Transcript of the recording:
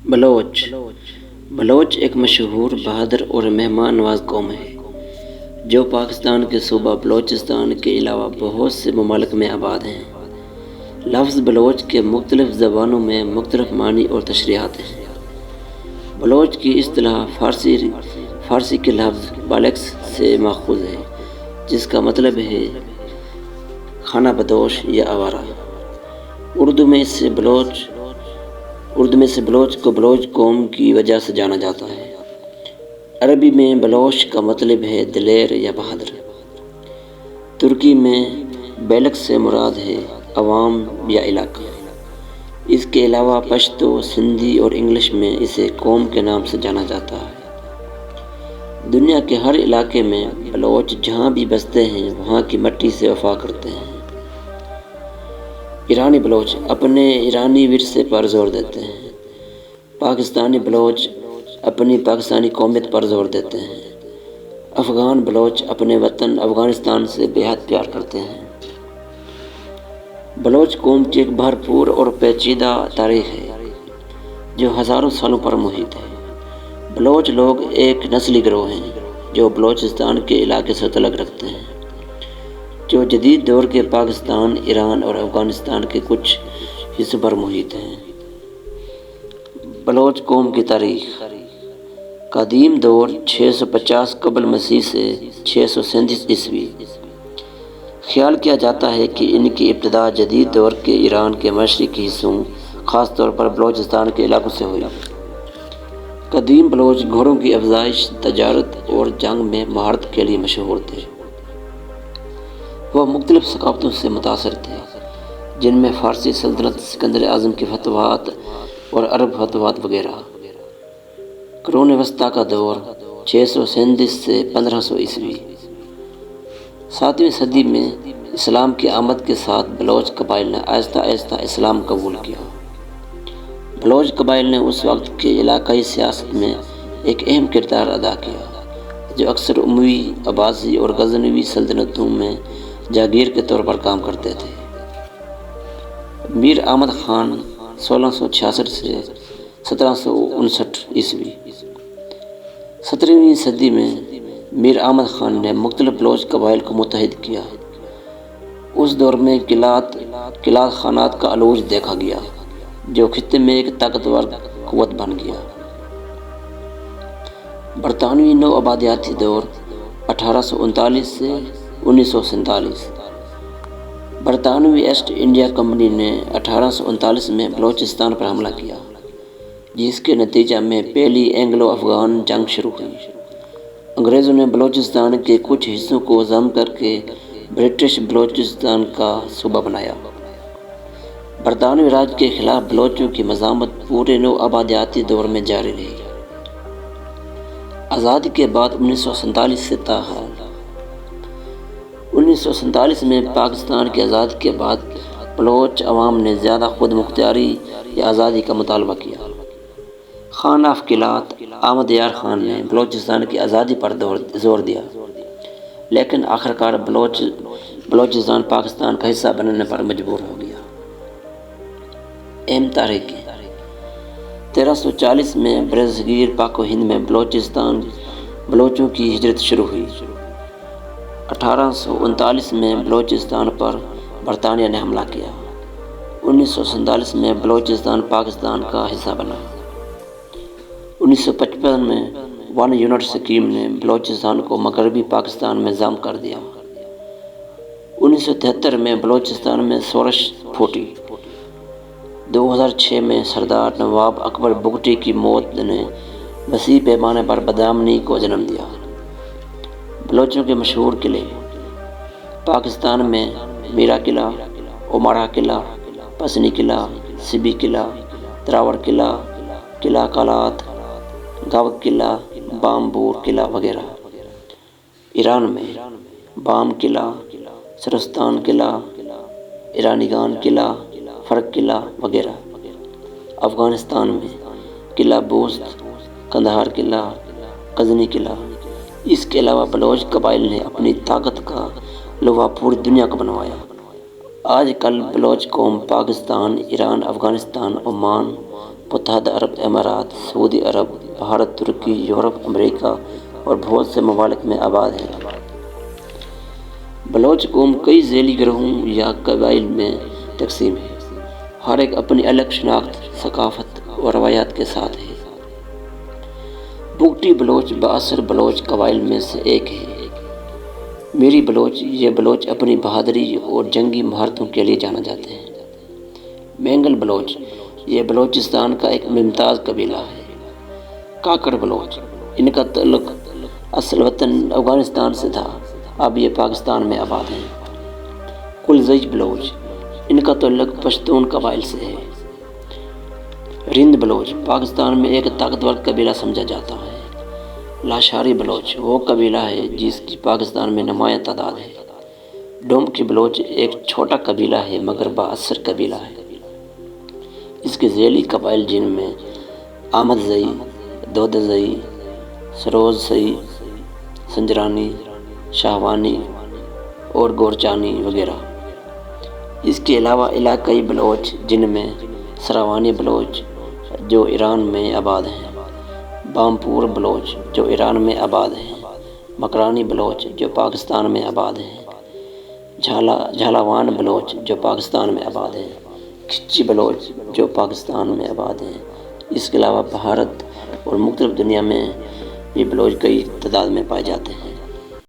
بلوچ بلوچ ایک مشہور، بہادر اور مہمان نواز قوم ہے جو پاکستان کے صوبہ بلوچستان کے علاوہ بہت سے ممالک میں آباد ہیں۔ لفظ بلوچ کے مختلف زبانوں میں مختلف معنی اور تشریحات ہیں۔ بلوچ کی اصطلاح فارسی کے لفظ بالکس سے ماخوذ ہے، جس کا مطلب ہے خانہ بدوش یا آوارہ۔ اردو میں سے بلوچ کو بلوچ قوم کی وجہ سے جانا جاتا ہے۔ عربی میں بلوش کا مطلب ہے دلیر یا بہادر۔ ترکی میں بیلک سے مراد ہے عوام یا علاقہ۔ اس کے علاوہ پشتو، سندھی اور انگلش میں اسے قوم کے نام سے جانا جاتا ہے۔ دنیا کے ہر علاقے میں بلوچ جہاں بھی بستے ہیں وہاں کی مٹی سے وفا کرتے ہیں۔ ایرانی بلوچ اپنے ایرانی ورثے پر زور دیتے ہیں۔ پاکستانی بلوچ اپنی پاکستانی قومیت پر زور دیتے ہیں۔ افغان بلوچ اپنے وطن افغانستان سے بے حد پیار کرتے ہیں۔ بلوچ قوم کی ایک بھرپور اور پیچیدہ تاریخ ہے جو ہزاروں سالوں پر محیط ہے۔ بلوچ لوگ ایک نسلی گروہ ہیں جو بلوچستان کے علاقے سے تعلق رکھتے ہیں، جو جدید دور کے پاکستان، ایران اور افغانستان کے کچھ حصوں پر محیط ہیں۔ بلوچ قوم کی تاریخ: قدیم دور 650 قبل مسیح سے 637 عیسوی۔ خیال کیا جاتا ہے کہ ان کی ابتدا جدید دور کے ایران کے مشرقی حصوں، خاص طور پر بلوچستان کے علاقوں سے ہوئی۔ قدیم بلوچ گھوڑوں کی افزائش، تجارت اور جنگ میں مہارت کے لیے مشہور تھے۔ وہ مختلف ثقافتوں سے متاثر تھے، جن میں فارسی سلطنت، سکندر اعظم کے فتوحات اور عرب فتوحات وغیرہ۔ قرون وسطیٰ کا دور 637 سے 1500 عیسوی۔ 7ویں صدی میں اسلام کی آمد کے ساتھ بلوچ قبائل نے آہستہ آہستہ اسلام قبول کیا۔ بلوچ قبائل نے اس وقت کے علاقائی سیاست میں ایک اہم کردار ادا کیا، جو اکثر اموی، عباسی اور غزنوی سلطنتوں میں جاگیر کے طور پر کام کرتے تھے۔ میر احمد خان 1666 سے 1759 عیسوی۔ 17ویں صدی میں میر احمد خان نے مختلف بلوچ قبائل کو متحد کیا۔ اس دور میں قلات خانات کا عروج دیکھا گیا، جو خطے میں ایک طاقتور قوت بن گیا۔ برطانوی نو آبادیاتی دور 1839 سے 1947۔ برطانوی ایسٹ انڈیا کمپنی نے 1839 میں بلوچستان پر حملہ کیا، جس کے نتیجہ میں پہلی اینگلو افغان جنگ شروع ہوئی۔ انگریزوں نے بلوچستان کے کچھ حصوں کو ضم کر کے برٹش بلوچستان کا صوبہ بنایا۔ برطانوی راج کے خلاف بلوچوں کی مزاحمت پورے نو آبادیاتی دور میں جاری رہی۔ آزادی کے بعد 1947 سے تاحال 1947 میں پاکستان کی آزادی کے بعد بلوچ عوام نے زیادہ خود مختاری یا آزادی کا مطالبہ کیا۔ خان آف قلات احمد یار خان نے بلوچستان کی آزادی پر زور دیا، لیکن آخرکار بلوچستان پاکستان کا حصہ بننے پر مجبور ہو گیا۔ اہم تاریخیں: 1340 میں برصغیر پاک و ہند میں بلوچوں کی ہجرت شروع ہوئی۔ 1839 میں بلوچستان پر برطانیہ نے حملہ کیا۔ 1947 میں بلوچستان پاکستان کا حصہ بنا۔ 1955 میں ون یونٹ اسکیم نے بلوچستان کو مغربی پاکستان میں ضم کر دیا۔ 1973 میں بلوچستان میں شورش پھوٹی۔ 2006 میں سردار نواب اکبر بگٹی کی موت نے وسیع پیمانے پر بدامنی کو جنم دیا۔ بلوچوں کے مشہور قلعے: پاکستان میں میرا قلعہ، عمارہ قلعہ، پسنی قلعہ، سبی قلعہ، تراوڑ قلعہ، قلعہ کالات، گاوک قلعہ، بامبور قلعہ وغیرہ۔ ایران میں بام قلعہ، سرستان قلعہ، ایرانیگان قلعہ، فرق قلعہ وغیرہ۔ افغانستان میں قلعہ بوست، قندھار قلعہ، غزنی قلعہ۔ اس کے علاوہ بلوچ قبائل نے اپنی طاقت کا لوہا پوری دنیا کو بنوایا۔ آج کل بلوچ قوم پاکستان، ایران، افغانستان، عمان، متحدہ عرب امارات، سعودی عرب، بھارت، ترکی، یورپ، امریکہ اور بہت سے ممالک میں آباد ہیں۔ بلوچ قوم کئی ذیلی گروہوں یا قبائل میں تقسیم ہے، ہر ایک اپنی الگ شناخت، ثقافت اور روایات کے ساتھ ہے۔ بگٹی بلوچ بااثر بلوچ قبائل میں سے ایک ہے۔ میری بلوچ، یہ بلوچ اپنی بہادری اور جنگی مہارتوں کے لیے جانا جاتے ہیں۔ مینگل بلوچ، یہ بلوچستان کا ایک ممتاز قبیلہ ہے۔ کاکڑ بلوچ، ان کا تعلق اصل وطن افغانستان سے تھا، اب یہ پاکستان میں آباد ہیں۔ کلزج بلوچ، ان کا تعلق پشتون قبائل سے ہے۔ رند بلوچ، پاکستان میں ایک طاقتور قبیلہ سمجھا جاتا ہے۔ لاشاری بلوچ، وہ قبیلہ ہے جس کی پاکستان میں نمایاں تعداد ہے۔ ڈومکی بلوچ ایک چھوٹا قبیلہ ہے مگر بااثر قبیلہ ہے۔ اس کے ذیلی قبائل جن میں احمد زئی، دودہ زئی، سروز زئی، سنجرانی، شاہوانی اور گورچانی وغیرہ۔ اس کے علاوہ علاقائی بلوچ جن میں سراوانی بلوچ جو ایران میں آباد ہیں، بامپور بلوچ جو ایران میں آباد ہیں، مکرانی بلوچ جو پاکستان میں آباد ہیں، جھالاوان بلوچ جو پاکستان میں آباد ہیں، کھچی بلوچ جو پاکستان میں آباد ہیں۔ اس کے علاوہ بھارت اور مختلف دنیا میں بھی بلوچ کئی تعداد میں پائے جاتے ہیں۔